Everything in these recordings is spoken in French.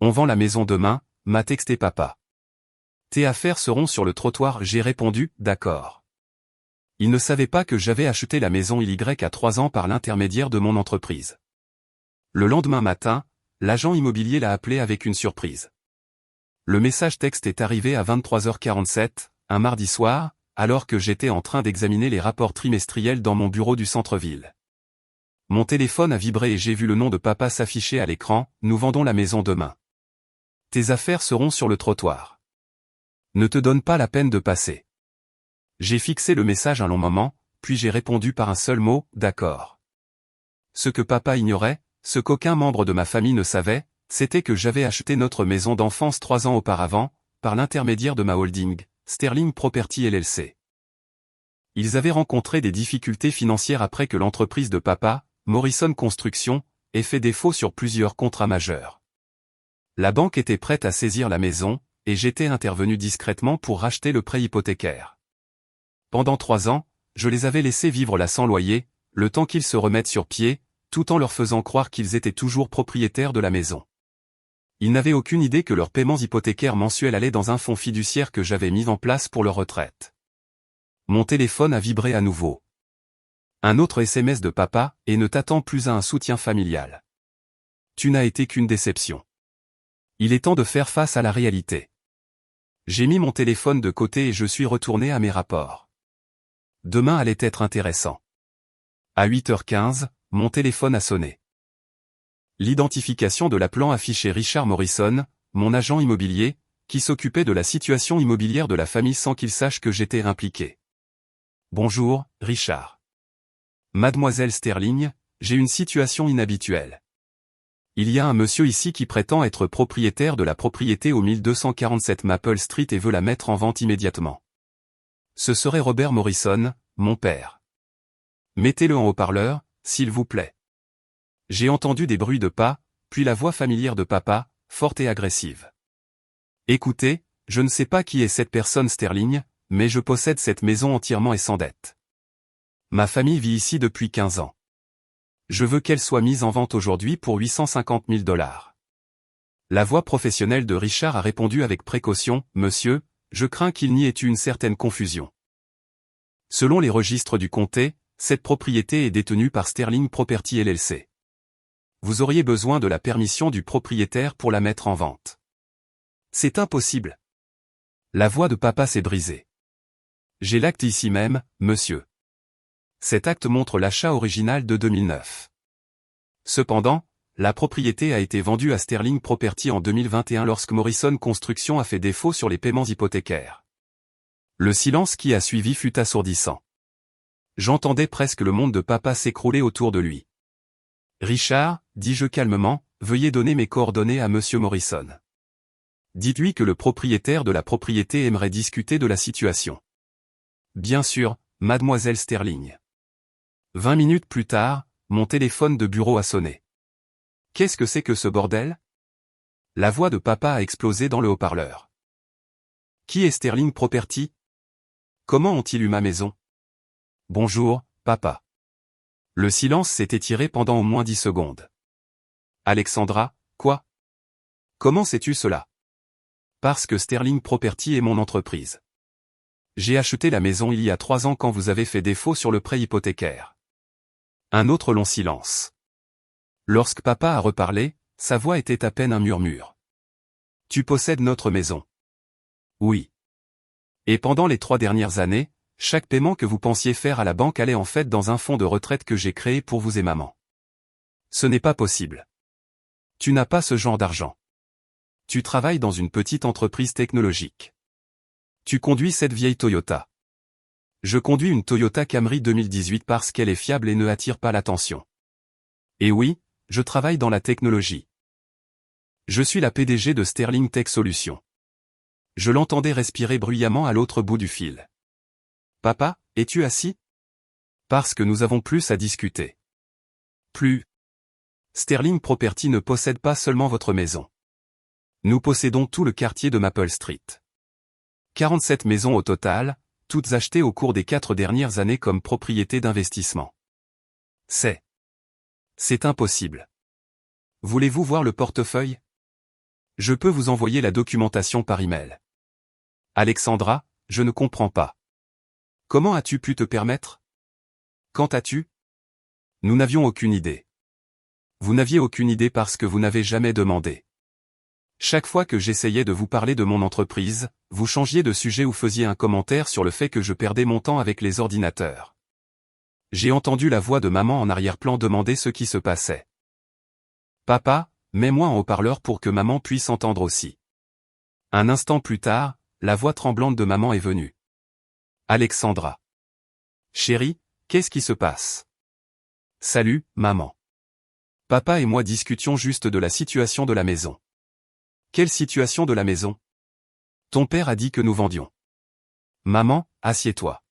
On vend la maison demain, m'a texté papa. Tes affaires seront sur le trottoir, j'ai répondu, d'accord. Il ne savait pas que j'avais acheté la maison Y à 3 ans par l'intermédiaire de mon entreprise. Le lendemain matin, l'agent immobilier l'a appelé avec une surprise. Le message texte est arrivé à 23h47, un mardi soir, alors que j'étais en train d'examiner les rapports trimestriels dans mon bureau du centre-ville. Mon téléphone a vibré et j'ai vu le nom de papa s'afficher à l'écran, nous vendons la maison demain. Tes affaires seront sur le trottoir. Ne te donne pas la peine de passer. J'ai fixé le message un long moment, puis j'ai répondu par un seul mot, d'accord. Ce que papa ignorait, ce qu'aucun membre de ma famille ne savait, c'était que j'avais acheté notre maison d'enfance 3 ans auparavant, par l'intermédiaire de ma holding, Sterling Property LLC. Ils avaient rencontré des difficultés financières après que l'entreprise de papa, Morrison Construction, ait fait défaut sur plusieurs contrats majeurs. La banque était prête à saisir la maison, et j'étais intervenu discrètement pour racheter le prêt hypothécaire. Pendant 3 ans, je les avais laissés vivre là sans loyer, le temps qu'ils se remettent sur pied, tout en leur faisant croire qu'ils étaient toujours propriétaires de la maison. Ils n'avaient aucune idée que leurs paiements hypothécaires mensuels allaient dans un fonds fiduciaire que j'avais mis en place pour leur retraite. Mon téléphone a vibré à nouveau. Un autre SMS de papa, et ne t'attends plus à un soutien familial. Tu n'as été qu'une déception. Il est temps de faire face à la réalité. J'ai mis mon téléphone de côté et je suis retourné à mes rapports. Demain allait être intéressant. À 8h15, mon téléphone a sonné. L'identification de l'appelant affichait Richard Morrison, mon agent immobilier, qui s'occupait de la situation immobilière de la famille sans qu'il sache que j'étais impliqué. Bonjour, Richard. Mademoiselle Sterling, j'ai une situation inhabituelle. Il y a un monsieur ici qui prétend être propriétaire de la propriété au 1247 Maple Street et veut la mettre en vente immédiatement. Ce serait Robert Morrison, mon père. Mettez-le en haut-parleur, s'il vous plaît. J'ai entendu des bruits de pas, puis la voix familière de papa, forte et agressive. Écoutez, je ne sais pas qui est cette personne Sterling, mais je possède cette maison entièrement et sans dette. Ma famille vit ici depuis 15 ans. Je veux qu'elle soit mise en vente aujourd'hui pour 850 000 $. La voix professionnelle de Richard a répondu avec précaution, monsieur, je crains qu'il n'y ait eu une certaine confusion. Selon les registres du comté, cette propriété est détenue par Sterling Property LLC. Vous auriez besoin de la permission du propriétaire pour la mettre en vente. C'est impossible. La voix de papa s'est brisée. J'ai l'acte ici même, monsieur. Cet acte montre l'achat original de 2009. Cependant, la propriété a été vendue à Sterling Property en 2021 lorsque Morrison Construction a fait défaut sur les paiements hypothécaires. Le silence qui a suivi fut assourdissant. J'entendais presque le monde de papa s'écrouler autour de lui. Richard, dis-je calmement, veuillez donner mes coordonnées à monsieur Morrison. Dites-lui que le propriétaire de la propriété aimerait discuter de la situation. Bien sûr, mademoiselle Sterling. 20 minutes plus tard, mon téléphone de bureau a sonné. Qu'est-ce que c'est que ce bordel? La voix de papa a explosé dans le haut-parleur. Qui est Sterling Property? Comment ont-ils eu ma maison? Bonjour, papa. Le silence s'est étiré pendant au moins 10 secondes. Alexandra, quoi? Comment sais-tu cela? Parce que Sterling Property est mon entreprise. J'ai acheté la maison il y a 3 ans quand vous avez fait défaut sur le prêt hypothécaire. Un autre long silence. Lorsque papa a reparlé, sa voix était à peine un murmure. Tu possèdes notre maison. Oui. Et pendant les 3 dernières années, chaque paiement que vous pensiez faire à la banque allait en fait dans un fonds de retraite que j'ai créé pour vous et maman. Ce n'est pas possible. Tu n'as pas ce genre d'argent. Tu travailles dans une petite entreprise technologique. Tu conduis cette vieille Toyota. Je conduis une Toyota Camry 2018 parce qu'elle est fiable et ne attire pas l'attention. Et oui, je travaille dans la technologie. Je suis la PDG de Sterling Tech Solutions. Je l'entendais respirer bruyamment à l'autre bout du fil. Papa, es-tu assis? Parce que nous avons plus à discuter. Plus. Sterling Property ne possède pas seulement votre maison. Nous possédons tout le quartier de Maple Street. 47 maisons au total, toutes achetées au cours des 4 dernières années comme propriété d'investissement. C'est impossible. Voulez-vous voir le portefeuille? Je peux vous envoyer la documentation par email. Alexandra, je ne comprends pas. Comment as-tu pu te permettre? Quand as-tu? Nous n'avions aucune idée. Vous n'aviez aucune idée parce que vous n'avez jamais demandé. Chaque fois que j'essayais de vous parler de mon entreprise, vous changiez de sujet ou faisiez un commentaire sur le fait que je perdais mon temps avec les ordinateurs. J'ai entendu la voix de maman en arrière-plan demander ce qui se passait. Papa, mets-moi en haut-parleur pour que maman puisse entendre aussi. Un instant plus tard, la voix tremblante de maman est venue. Alexandra. Chérie, qu'est-ce qui se passe? Salut, maman. Papa et moi discutions juste de la situation de la maison. Quelle situation de la maison? Ton père a dit que nous vendions. Maman, assieds-toi.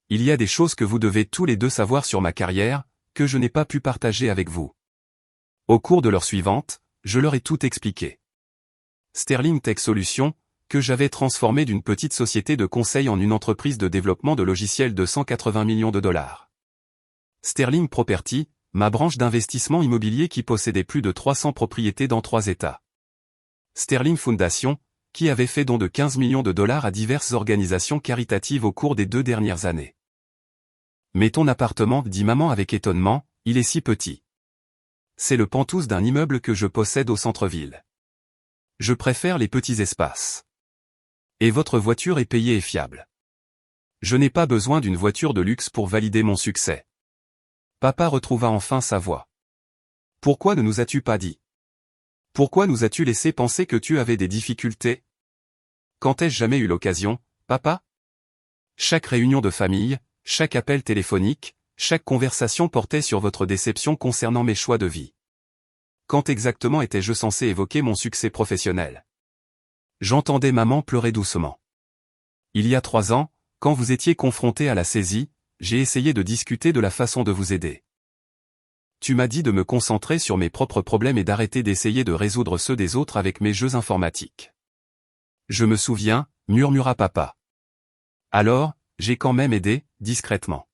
Il y a des choses que vous devez tous les deux savoir sur ma carrière, que je n'ai pas pu partager avec vous. Au cours de l'heure suivante, je leur ai tout expliqué. Sterling Tech Solutions, que j'avais transformé d'une petite société de conseil en une entreprise de développement de logiciels de 180 millions de dollars. Sterling Property, ma branche d'investissement immobilier qui possédait plus de 300 propriétés dans 3 États. Sterling Foundation, qui avait fait don de 15 millions de dollars à diverses organisations caritatives au cours des 2 dernières années. Mais ton appartement, dit maman avec étonnement, il est si petit. C'est le penthouse d'un immeuble que je possède au centre-ville. Je préfère les petits espaces. Et votre voiture est payée et fiable. Je n'ai pas besoin d'une voiture de luxe pour valider mon succès. Papa retrouva enfin sa voix. Pourquoi ne nous as-tu pas dit? Pourquoi nous as-tu laissé penser que tu avais des difficultés? Quand ai-je jamais eu l'occasion, papa? Chaque réunion de famille, chaque appel téléphonique, chaque conversation portait sur votre déception concernant mes choix de vie. Quand exactement étais-je censé évoquer mon succès professionnel? J'entendais maman pleurer doucement. Il y a 3 ans, quand vous étiez confronté à la saisie, j'ai essayé de discuter de la façon de vous aider. Tu m'as dit de me concentrer sur mes propres problèmes et d'arrêter d'essayer de résoudre ceux des autres avec mes jeux informatiques. Je me souviens, murmura papa. Alors, j'ai quand même aidé, discrètement.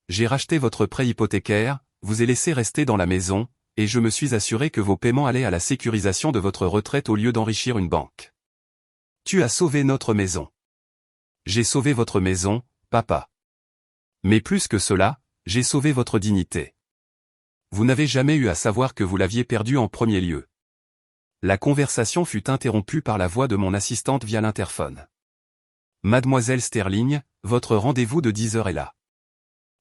J'ai racheté votre prêt hypothécaire, vous ai laissé rester dans la maison, et je me suis assuré que vos paiements allaient à la sécurisation de votre retraite au lieu d'enrichir une banque. Tu as sauvé notre maison. J'ai sauvé votre maison, papa. Mais plus que cela, j'ai sauvé votre dignité. Vous n'avez jamais eu à savoir que vous l'aviez perdue en premier lieu. La conversation fut interrompue par la voix de mon assistante via l'interphone. Mademoiselle Sterling, votre rendez-vous de 10 heures est là.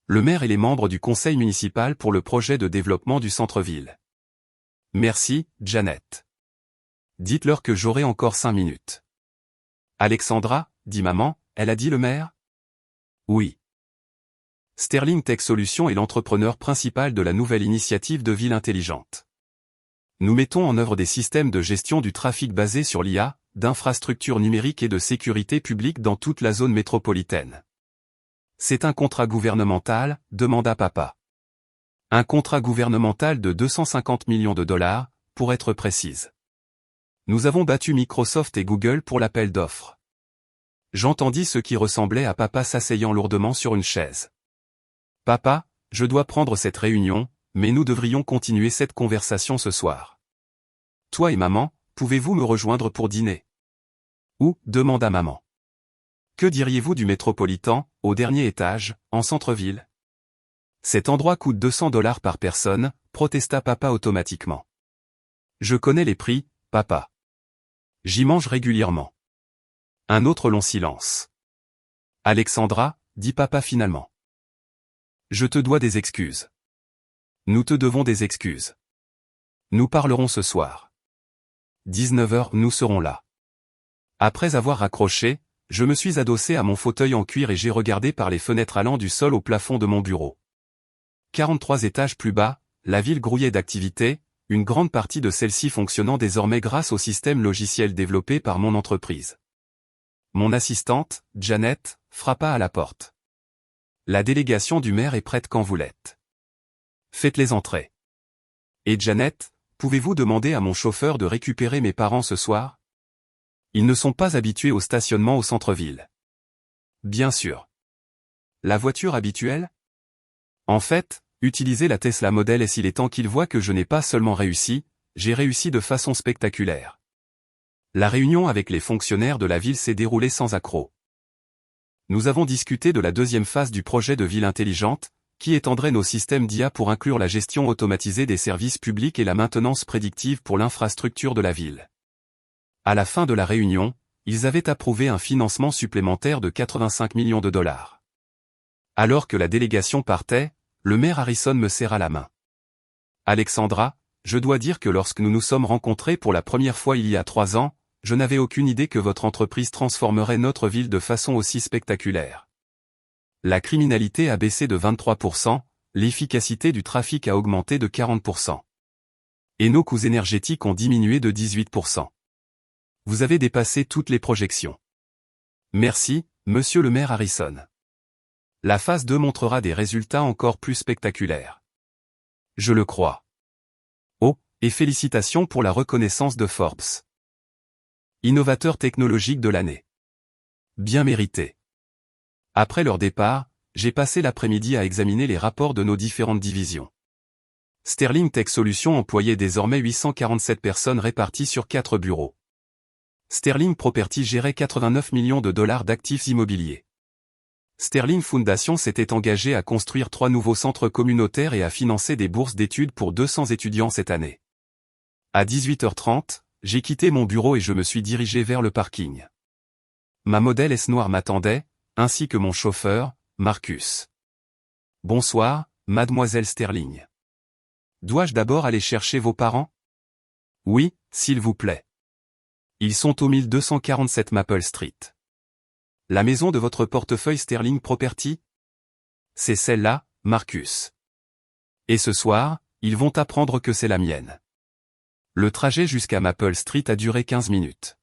Le maire et les membres du conseil municipal pour le projet de développement du centre-ville. Merci, Janet. Dites-leur que j'aurai encore 5 minutes. Alexandra, dit maman, elle a dit le maire? Oui. Sterling Tech Solutions est l'entrepreneur principal de la nouvelle initiative de ville intelligente. Nous mettons en œuvre des systèmes de gestion du trafic basés sur l'IA, d'infrastructures numériques et de sécurité publique dans toute la zone métropolitaine. C'est un contrat gouvernemental, demanda papa. Un contrat gouvernemental de 250 millions de dollars, pour être précise. Nous avons battu Microsoft et Google pour l'appel d'offres. J'entendis ce qui ressemblait à papa s'asseyant lourdement sur une chaise. Papa, je dois prendre cette réunion, mais nous devrions continuer cette conversation ce soir. Toi et maman, pouvez-vous me rejoindre pour dîner? Où? Demanda maman. Que diriez-vous du Métropolitan, au dernier étage, en centre-ville? Cet endroit coûte 200 dollars par personne, protesta papa automatiquement. Je connais les prix, papa. J'y mange régulièrement. Un autre long silence. Alexandra, dit papa finalement. Je te dois des excuses. Nous te devons des excuses. Nous parlerons ce soir. 19 heures, nous serons là. Après avoir raccroché, je me suis adossé à mon fauteuil en cuir et j'ai regardé par les fenêtres allant du sol au plafond de mon bureau. 43 étages plus bas, la ville grouillait d'activités, une grande partie de celle-ci fonctionnant désormais grâce au système logiciel développé par mon entreprise. Mon assistante, Janet, frappa à la porte. La délégation du maire est prête quand vous l'êtes. Faites-les entrer. Et Janet, pouvez-vous demander à mon chauffeur de récupérer mes parents ce soir? Ils ne sont pas habitués au stationnement au centre-ville. Bien sûr. La voiture habituelle? En fait, utilisez la Tesla Model S. Il est temps qu'ils voient que je n'ai pas seulement réussi, j'ai réussi de façon spectaculaire. La réunion avec les fonctionnaires de la ville s'est déroulée sans accroc. Nous avons discuté de la deuxième phase du projet de ville intelligente, qui étendrait nos systèmes d'IA pour inclure la gestion automatisée des services publics et la maintenance prédictive pour l'infrastructure de la ville. À la fin de la réunion, ils avaient approuvé un financement supplémentaire de 85 millions de dollars. Alors que la délégation partait, le maire Harrison me serra la main. Alexandra, je dois dire que lorsque nous nous sommes rencontrés pour la première fois il y a 3 ans, je n'avais aucune idée que votre entreprise transformerait notre ville de façon aussi spectaculaire. La criminalité a baissé de 23%, l'efficacité du trafic a augmenté de 40%. Et nos coûts énergétiques ont diminué de 18%. Vous avez dépassé toutes les projections. Merci, monsieur le maire Harrison. La phase 2 montrera des résultats encore plus spectaculaires. Je le crois. Oh, et félicitations pour la reconnaissance de Forbes. Innovateur technologique de l'année. Bien mérité. Après leur départ, j'ai passé l'après-midi à examiner les rapports de nos différentes divisions. Sterling Tech Solutions employait désormais 847 personnes réparties sur 4 bureaux. Sterling Property gérait 89 millions de dollars d'actifs immobiliers. Sterling Foundation s'était engagé à construire 3 nouveaux centres communautaires et à financer des bourses d'études pour 200 étudiants cette année. À 18h30, j'ai quitté mon bureau et je me suis dirigé vers le parking. Ma Model S noire m'attendait, ainsi que mon chauffeur, Marcus. Bonsoir, mademoiselle Sterling. Dois-je d'abord aller chercher vos parents? Oui, s'il vous plaît. Ils sont au 1247 Maple Street. La maison de votre portefeuille Sterling Property? C'est celle-là, Marcus. Et ce soir, ils vont apprendre que c'est la mienne. Le trajet jusqu'à Maple Street a duré 15 minutes.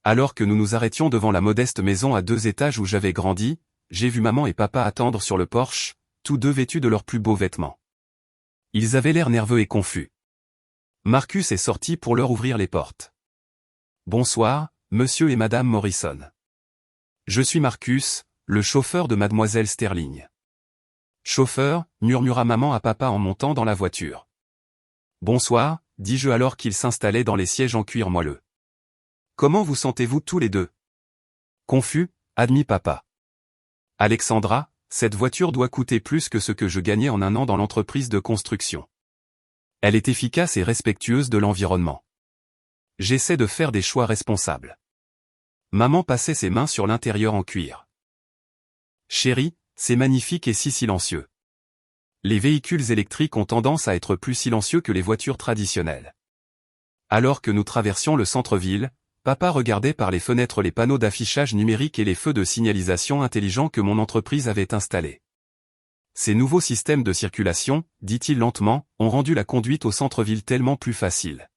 Alors que nous nous arrêtions devant la modeste maison à 2 étages où j'avais grandi, j'ai vu maman et papa attendre sur le porche, tous deux vêtus de leurs plus beaux vêtements. Ils avaient l'air nerveux et confus. Marcus est sorti pour leur ouvrir les portes. Bonsoir, monsieur et madame Morrison. Je suis Marcus, le chauffeur de mademoiselle Sterling. Chauffeur, murmura maman à papa en montant dans la voiture. Bonsoir, dis-je alors qu'ils s'installaient dans les sièges en cuir moelleux. Comment vous sentez-vous tous les deux? Confus, admit papa. Alexandra, cette voiture doit coûter plus que ce que je gagnais en un an dans l'entreprise de construction. Elle est efficace et respectueuse de l'environnement. J'essaie de faire des choix responsables. Maman passait ses mains sur l'intérieur en cuir. Chérie, c'est magnifique et si silencieux. Les véhicules électriques ont tendance à être plus silencieux que les voitures traditionnelles. Alors que nous traversions le centre-ville, papa regardait par les fenêtres les panneaux d'affichage numérique et les feux de signalisation intelligents que mon entreprise avait installés. Ces nouveaux systèmes de circulation, dit-il lentement, ont rendu la conduite au centre-ville tellement plus facile.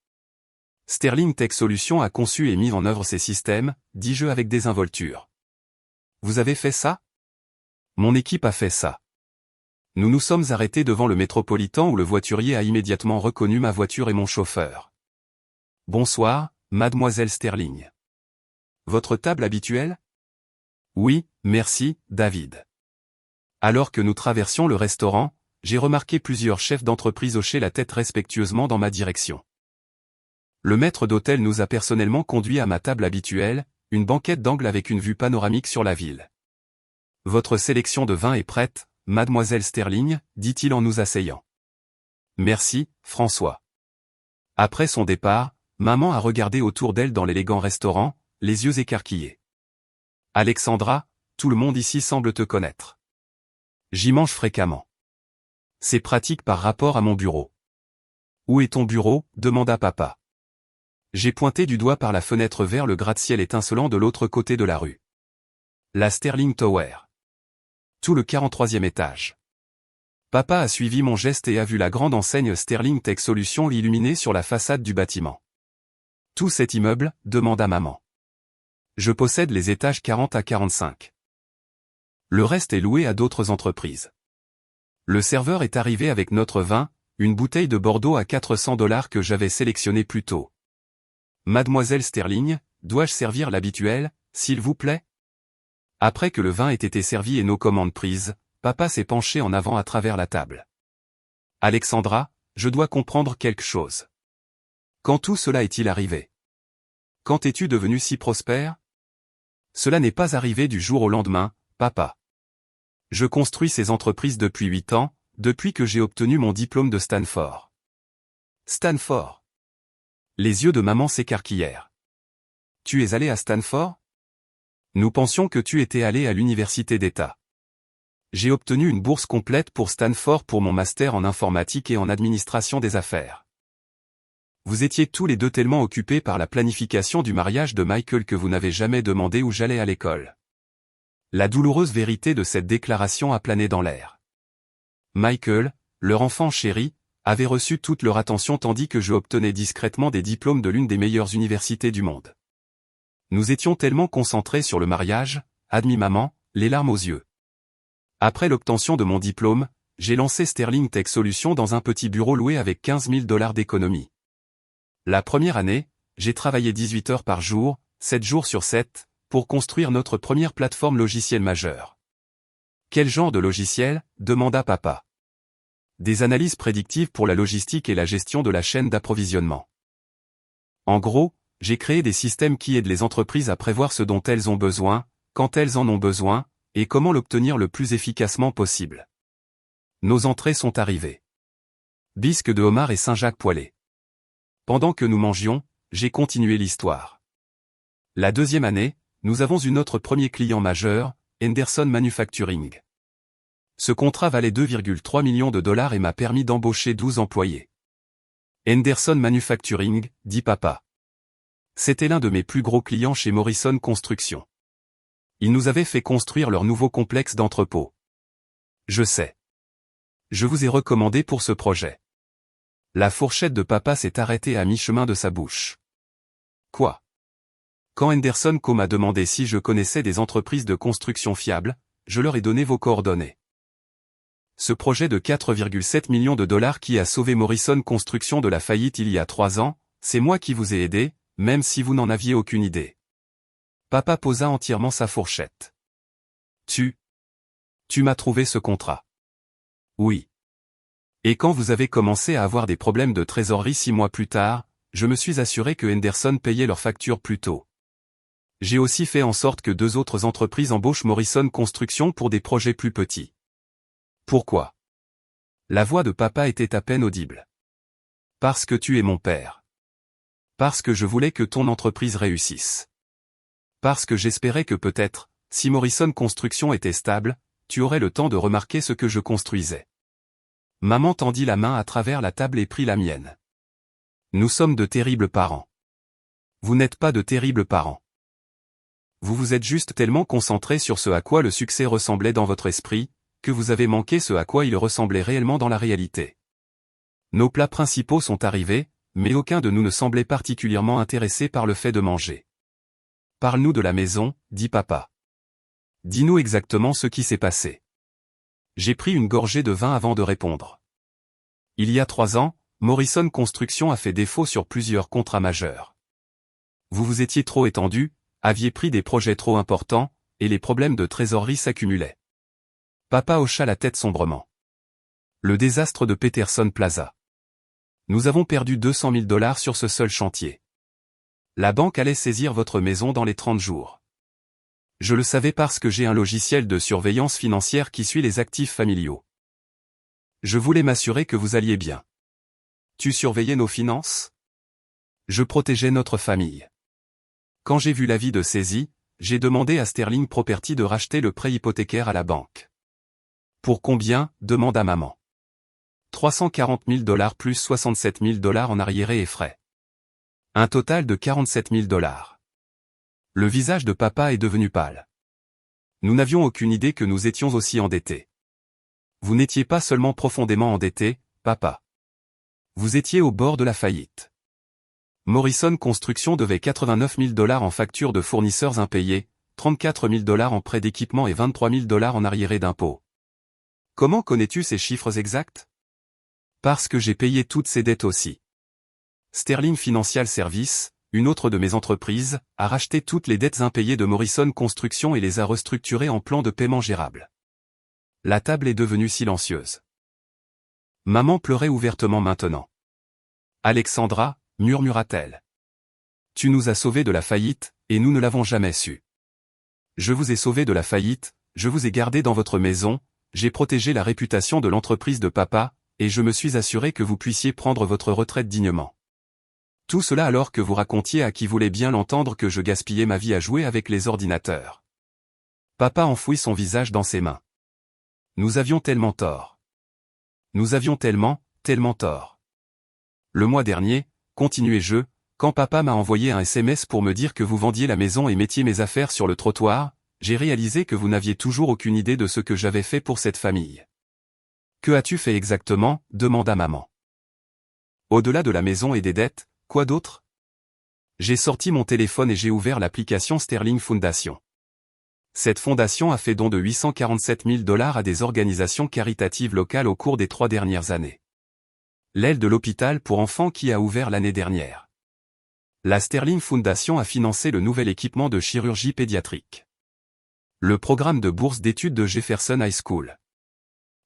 Sterling Tech Solutions a conçu et mis en œuvre ces systèmes, dis-je avec désinvolture. Vous avez fait ça? Mon équipe a fait ça. Nous nous sommes arrêtés devant le Métropolitan où le voiturier a immédiatement reconnu ma voiture et mon chauffeur. Bonsoir, mademoiselle Sterling. Votre table habituelle? Oui, merci, David. Alors que nous traversions le restaurant, j'ai remarqué plusieurs chefs d'entreprise hocher la tête respectueusement dans ma direction. Le maître d'hôtel nous a personnellement conduits à ma table habituelle, une banquette d'angle avec une vue panoramique sur la ville. Votre sélection de vin est prête, mademoiselle Sterling, dit-il en nous asseyant. Merci, François. Après son départ, maman a regardé autour d'elle dans l'élégant restaurant, les yeux écarquillés. Alexandra, tout le monde ici semble te connaître. J'y mange fréquemment. C'est pratique par rapport à mon bureau. Où est ton bureau? Demanda papa. J'ai pointé du doigt par la fenêtre vers le gratte-ciel étincelant de l'autre côté de la rue. La Sterling Tower. Tout le 43e étage. Papa a suivi mon geste et a vu la grande enseigne Sterling Tech Solutions illuminée sur la façade du bâtiment. Tout cet immeuble? Demanda maman. Je possède les étages 40 à 45. Le reste est loué à d'autres entreprises. Le serveur est arrivé avec notre vin, une bouteille de Bordeaux à $400 que j'avais sélectionné plus tôt. Mademoiselle Sterling, dois-je servir l'habituel, s'il vous plaît? Après que le vin ait été servi et nos commandes prises, papa s'est penché en avant à travers la table. Alexandra, je dois comprendre quelque chose. Quand tout cela est-il arrivé? Quand es-tu devenu si prospère? Cela n'est pas arrivé du jour au lendemain, papa. Je construis ces entreprises depuis 8 ans, depuis que j'ai obtenu mon diplôme de Stanford. Stanford. Les yeux de maman s'écarquillèrent. Tu es allé à Stanford? Nous pensions que tu étais allé à l'université d'État. J'ai obtenu une bourse complète pour Stanford pour mon master en informatique et en administration des affaires. Vous étiez tous les deux tellement occupés par la planification du mariage de Michael que vous n'avez jamais demandé où j'allais à l'école. La douloureuse vérité de cette déclaration a plané dans l'air. Michael, leur enfant chéri, avait reçu toute leur attention tandis que je obtenais discrètement des diplômes de l'une des meilleures universités du monde. Nous étions tellement concentrés sur le mariage, admit maman, les larmes aux yeux. Après l'obtention de mon diplôme, j'ai lancé Sterling Tech Solutions dans un petit bureau loué avec 15 000 $ d'économie. La première année, j'ai travaillé 18 heures par jour, 7 jours sur 7, pour construire notre première plateforme logicielle majeure. Quel genre de logiciel? Demanda papa. Des analyses prédictives pour la logistique et la gestion de la chaîne d'approvisionnement. En gros, j'ai créé des systèmes qui aident les entreprises à prévoir ce dont elles ont besoin, quand elles en ont besoin, et comment l'obtenir le plus efficacement possible. Nos entrées sont arrivées. Bisque de homard et Saint-Jacques poêlé. Pendant que nous mangions, j'ai continué l'histoire. La deuxième année, nous avons eu notre premier client majeur, Henderson Manufacturing. Ce contrat valait 2,3 millions de $ et m'a permis d'embaucher 12 employés. Henderson Manufacturing, dit papa. C'était l'un de mes plus gros clients chez Morrison Construction. Ils nous avaient fait construire leur nouveau complexe d'entrepôt. Je sais. Je vous ai recommandé pour ce projet. La fourchette de papa s'est arrêtée à mi-chemin de sa bouche. Quoi? Quand Henderson Co m'a demandé si je connaissais des entreprises de construction fiables, je leur ai donné vos coordonnées. Ce projet de 4,7 millions de $ qui a sauvé Morrison Construction de la faillite il y a 3 ans, c'est moi qui vous ai aidé, même si vous n'en aviez aucune idée. Papa posa entièrement sa fourchette. Tu m'as trouvé ce contrat. Oui. Et quand vous avez commencé à avoir des problèmes de trésorerie 6 mois plus tard, je me suis assuré que Henderson payait leurs factures plus tôt. J'ai aussi fait en sorte que 2 autres entreprises embauchent Morrison Construction pour des projets plus petits. Pourquoi? La voix de papa était à peine audible. Parce que tu es mon père. Parce que je voulais que ton entreprise réussisse. Parce que j'espérais que peut-être, si Morrison Construction était stable, tu aurais le temps de remarquer ce que je construisais. Maman tendit la main à travers la table et prit la mienne. Nous sommes de terribles parents. Vous n'êtes pas de terribles parents. Vous vous êtes juste tellement concentrés sur ce à quoi le succès ressemblait dans votre esprit, que vous avez manqué ce à quoi il ressemblait réellement dans la réalité. Nos plats principaux sont arrivés, mais aucun de nous ne semblait particulièrement intéressé par le fait de manger. Parle-nous de la maison, dit papa. Dis-nous exactement ce qui s'est passé. J'ai pris une gorgée de vin avant de répondre. Il y a 3 ans, Morrison Construction a fait défaut sur plusieurs contrats majeurs. Vous vous étiez trop étendu, aviez pris des projets trop importants, et les problèmes de trésorerie s'accumulaient. Papa hocha la tête sombrement. Le désastre de Peterson Plaza. Nous avons perdu 200 000 $ sur ce seul chantier. La banque allait saisir votre maison dans les 30 jours. Je le savais parce que j'ai un logiciel de surveillance financière qui suit les actifs familiaux. Je voulais m'assurer que vous alliez bien. Tu surveillais nos finances? Je protégeais notre famille. Quand j'ai vu l'avis de saisie, j'ai demandé à Sterling Property de racheter le prêt hypothécaire à la banque. Pour combien? Demanda maman. 340 000 $ plus 67 000 $ en arriérés et frais. Un total de 47 000 $. Le visage de papa est devenu pâle. Nous n'avions aucune idée que nous étions aussi endettés. Vous n'étiez pas seulement profondément endetté, papa. Vous étiez au bord de la faillite. Morrison Construction devait 89 000 $ en factures de fournisseurs impayés, 34 000 $ en prêts d'équipement et 23 000 $ en arriérés d'impôts. Comment connais-tu ces chiffres exacts? Parce que j'ai payé toutes ces dettes aussi. Sterling Financial Services, une autre de mes entreprises, a racheté toutes les dettes impayées de Morrison Construction et les a restructurées en plan de paiement gérable. La table est devenue silencieuse. Maman pleurait ouvertement maintenant. Alexandra, murmura-t-elle. Tu nous as sauvés de la faillite, et nous ne l'avons jamais su. Je vous ai sauvés de la faillite, je vous ai gardés dans votre maison, j'ai protégé la réputation de l'entreprise de papa, et je me suis assuré que vous puissiez prendre votre retraite dignement. Tout cela alors que vous racontiez à qui voulait bien l'entendre que je gaspillais ma vie à jouer avec les ordinateurs. Papa enfouit son visage dans ses mains. Nous avions tellement tort. Nous avions tellement tort. Le mois dernier, continuai-je, quand papa m'a envoyé un SMS pour me dire que vous vendiez la maison et mettiez mes affaires sur le trottoir, j'ai réalisé que vous n'aviez toujours aucune idée de ce que j'avais fait pour cette famille. Que as-tu fait exactement ? Demanda maman. Au-delà de la maison et des dettes, quoi d'autre ? J'ai sorti mon téléphone et j'ai ouvert l'application Sterling Foundation. Cette fondation a fait don de 847 000 $ à des organisations caritatives locales au cours des 3 dernières années. L'aile de l'hôpital pour enfants qui a ouvert l'année dernière. La Sterling Foundation a financé le nouvel équipement de chirurgie pédiatrique. Le programme de bourse d'études de Jefferson High School.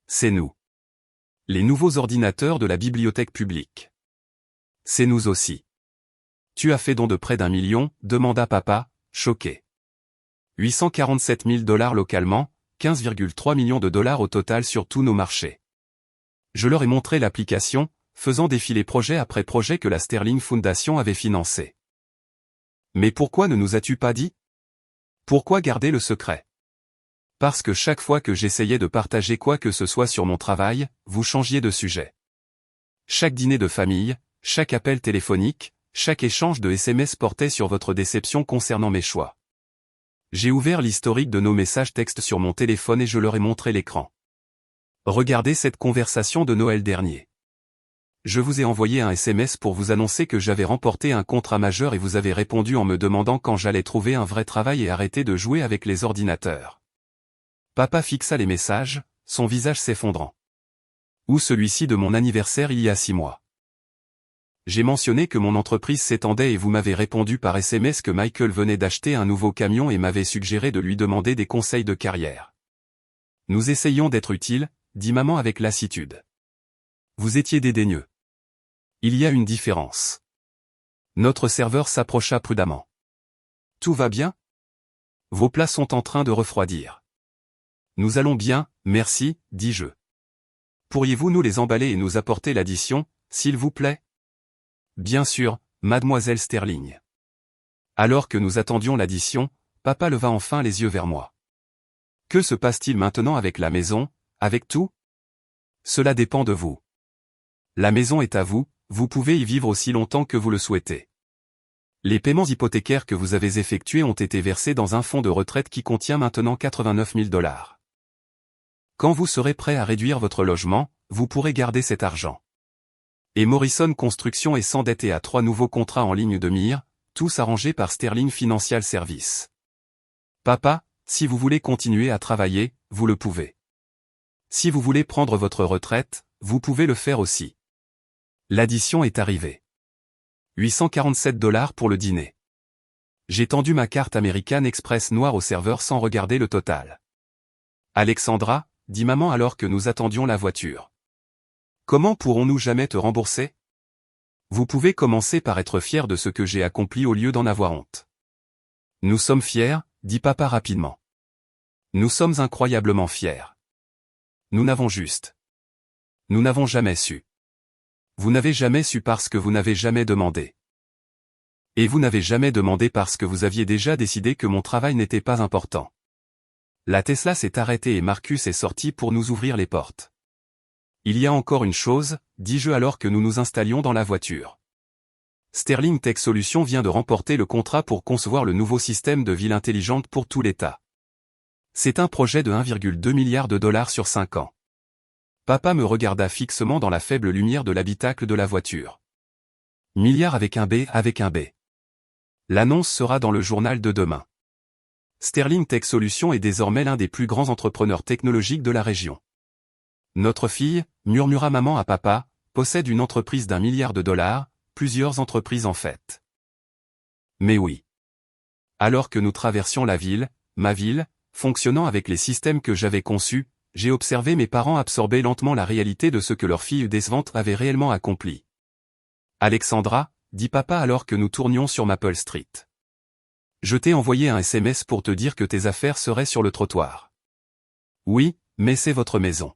C'est nous. Les nouveaux ordinateurs de la bibliothèque publique. C'est nous aussi. Tu as fait don de près d'1 million, demanda papa, choqué. 847 000 $ localement, 15,3 millions de dollars au total sur tous nos marchés. Je leur ai montré l'application, faisant défiler projet après projet que la Sterling Foundation avait financé. Mais pourquoi ne nous as-tu pas dit ? Pourquoi garder le secret ? Parce que chaque fois que j'essayais de partager quoi que ce soit sur mon travail, vous changiez de sujet. Chaque dîner de famille, chaque appel téléphonique, chaque échange de SMS portait sur votre déception concernant mes choix. J'ai ouvert l'historique de nos messages textes sur mon téléphone et je leur ai montré l'écran. Regardez cette conversation de Noël dernier. Je vous ai envoyé un SMS pour vous annoncer que j'avais remporté un contrat majeur et vous avez répondu en me demandant quand j'allais trouver un vrai travail et arrêter de jouer avec les ordinateurs. Papa fixa les messages, son visage s'effondrant. Ou celui-ci de mon anniversaire il y a 6 mois. J'ai mentionné que mon entreprise s'étendait et vous m'avez répondu par SMS que Michael venait d'acheter un nouveau camion et m'avait suggéré de lui demander des conseils de carrière. Nous essayons d'être utiles, dit maman avec lassitude. Vous étiez dédaigneux. Il y a une différence. Notre serveur s'approcha prudemment. Tout va bien ? Vos plats sont en train de refroidir. Nous allons bien, merci, dis-je. Pourriez-vous nous les emballer et nous apporter l'addition, s'il vous plaît ? Bien sûr, mademoiselle Sterling. Alors que nous attendions l'addition, papa leva enfin les yeux vers moi. Que se passe-t-il maintenant avec la maison, avec tout ? Cela dépend de vous. La maison est à vous, vous pouvez y vivre aussi longtemps que vous le souhaitez. Les paiements hypothécaires que vous avez effectués ont été versés dans un fonds de retraite qui contient maintenant 89 000 $. Quand vous serez prêt à réduire votre logement, vous pourrez garder cet argent. Et Morrison Construction est sans dette et a 3 nouveaux contrats en ligne de mire, tous arrangés par Sterling Financial Services. Papa, si vous voulez continuer à travailler, vous le pouvez. Si vous voulez prendre votre retraite, vous pouvez le faire aussi. L'addition est arrivée. 847 $ pour le dîner. J'ai tendu ma carte American Express noire au serveur sans regarder le total. Alexandra, dit maman alors que nous attendions la voiture. Comment pourrons-nous jamais te rembourser ? Vous pouvez commencer par être fier de ce que j'ai accompli au lieu d'en avoir honte. Nous sommes fiers, dit papa rapidement. Nous sommes incroyablement fiers. Nous n'avons jamais su. Vous n'avez jamais su parce que vous n'avez jamais demandé. Et vous n'avez jamais demandé parce que vous aviez déjà décidé que mon travail n'était pas important. La Tesla s'est arrêtée et Marcus est sorti pour nous ouvrir les portes. Il y a encore une chose, dis-je alors que nous nous installions dans la voiture. Sterling Tech Solutions vient de remporter le contrat pour concevoir le nouveau système de ville intelligente pour tout l'État. C'est un projet de 1,2 milliard de $ sur 5 ans. Papa me regarda fixement dans la faible lumière de l'habitacle de la voiture. Milliard avec un B. L'annonce sera dans le journal de demain. Sterling Tech Solutions est désormais l'un des plus grands entrepreneurs technologiques de la région. Notre fille, murmura maman à papa, possède une entreprise d'1 milliard de $, plusieurs entreprises en fait. Mais oui. Alors que nous traversions la ville, ma ville, fonctionnant avec les systèmes que j'avais conçus, j'ai observé mes parents absorber lentement la réalité de ce que leur fille décevante avait réellement accompli. Alexandra, dit papa alors que nous tournions sur Maple Street. Je t'ai envoyé un SMS pour te dire que tes affaires seraient sur le trottoir. Oui, mais c'est votre maison.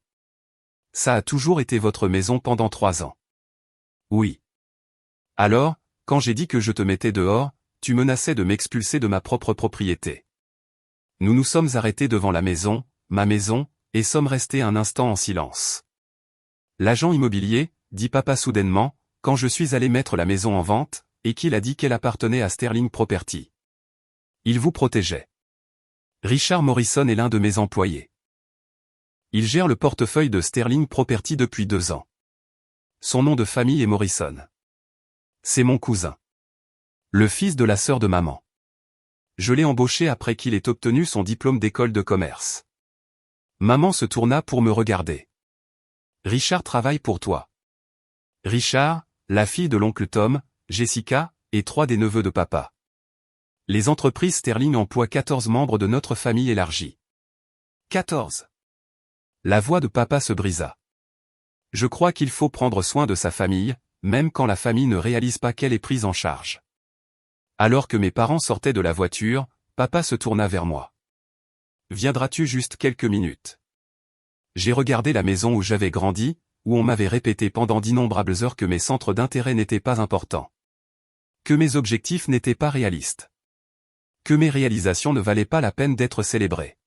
Ça a toujours été votre maison pendant 3 ans. Oui. Alors, quand j'ai dit que je te mettais dehors, tu menaçais de m'expulser de ma propre propriété. Nous nous sommes arrêtés devant la maison, ma maison, et sommes restés un instant en silence. L'agent immobilier, dit papa soudainement, quand je suis allé mettre la maison en vente, et qu'il a dit qu'elle appartenait à Sterling Property. Il vous protégeait. Richard Morrison est l'un de mes employés. Il gère le portefeuille de Sterling Property depuis 2 ans. Son nom de famille est Morrison. C'est mon cousin. Le fils de la sœur de maman. Je l'ai embauché après qu'il ait obtenu son diplôme d'école de commerce. Maman se tourna pour me regarder. Richard travaille pour toi. Richard, la fille de l'oncle Tom, Jessica, et 3 des neveux de papa. Les entreprises Sterling emploient 14 membres de notre famille élargie. 14. La voix de papa se brisa. Je crois qu'il faut prendre soin de sa famille, même quand la famille ne réalise pas qu'elle est prise en charge. Alors que mes parents sortaient de la voiture, papa se tourna vers moi. Viendras-tu juste quelques minutes? J'ai regardé la maison où j'avais grandi, où on m'avait répété pendant d'innombrables heures que mes centres d'intérêt n'étaient pas importants. Que mes objectifs n'étaient pas réalistes. Que mes réalisations ne valaient pas la peine d'être célébrées.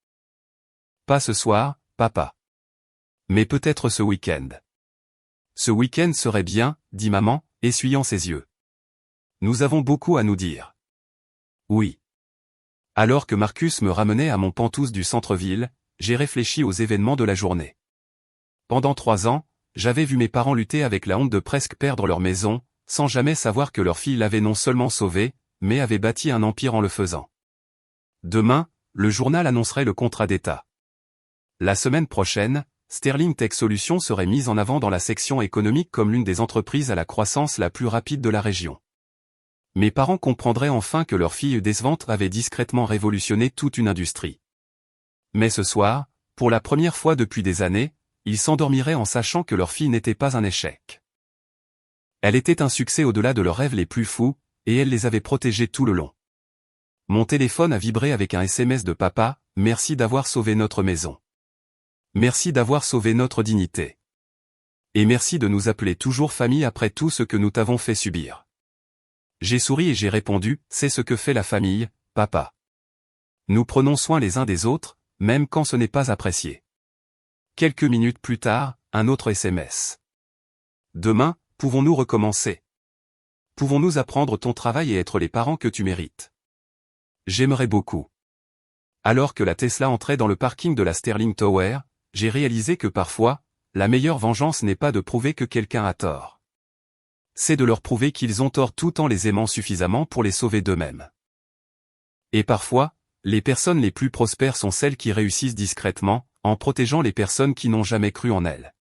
Pas ce soir, papa. Mais peut-être ce week-end. Ce week-end serait bien, dit maman, essuyant ses yeux. Nous avons beaucoup à nous dire. Oui. Alors que Marcus me ramenait à mon Penthouse du centre-ville, j'ai réfléchi aux événements de la journée. Pendant 3 ans, j'avais vu mes parents lutter avec la honte de presque perdre leur maison, sans jamais savoir que leur fille l'avait non seulement sauvée, mais avait bâti un empire en le faisant. Demain, le journal annoncerait le contrat d'État. La semaine prochaine, Sterling Tech Solutions serait mise en avant dans la section économique comme l'une des entreprises à la croissance la plus rapide de la région. Mes parents comprendraient enfin que leur fille décevante avait discrètement révolutionné toute une industrie. Mais ce soir, pour la première fois depuis des années, ils s'endormiraient en sachant que leur fille n'était pas un échec. Elle était un succès au-delà de leurs rêves les plus fous, et elle les avait protégés tout le long. Mon téléphone a vibré avec un SMS de papa, « Merci d'avoir sauvé notre maison. Merci d'avoir sauvé notre dignité. Et merci de nous appeler toujours famille après tout ce que nous t'avons fait subir. » J'ai souri et j'ai répondu, « C'est ce que fait la famille, papa. Nous prenons soin les uns des autres, même quand ce n'est pas apprécié. » Quelques minutes plus tard, un autre SMS. « Demain, pouvons-nous recommencer? Pouvons-nous apprendre ton travail et être les parents que tu mérites? J'aimerais beaucoup. » Alors que la Tesla entrait dans le parking de la Sterling Tower, j'ai réalisé que parfois, la meilleure vengeance n'est pas de prouver que quelqu'un a tort. C'est de leur prouver qu'ils ont tort tout en les aimant suffisamment pour les sauver d'eux-mêmes. Et parfois, les personnes les plus prospères sont celles qui réussissent discrètement, en protégeant les personnes qui n'ont jamais cru en elles.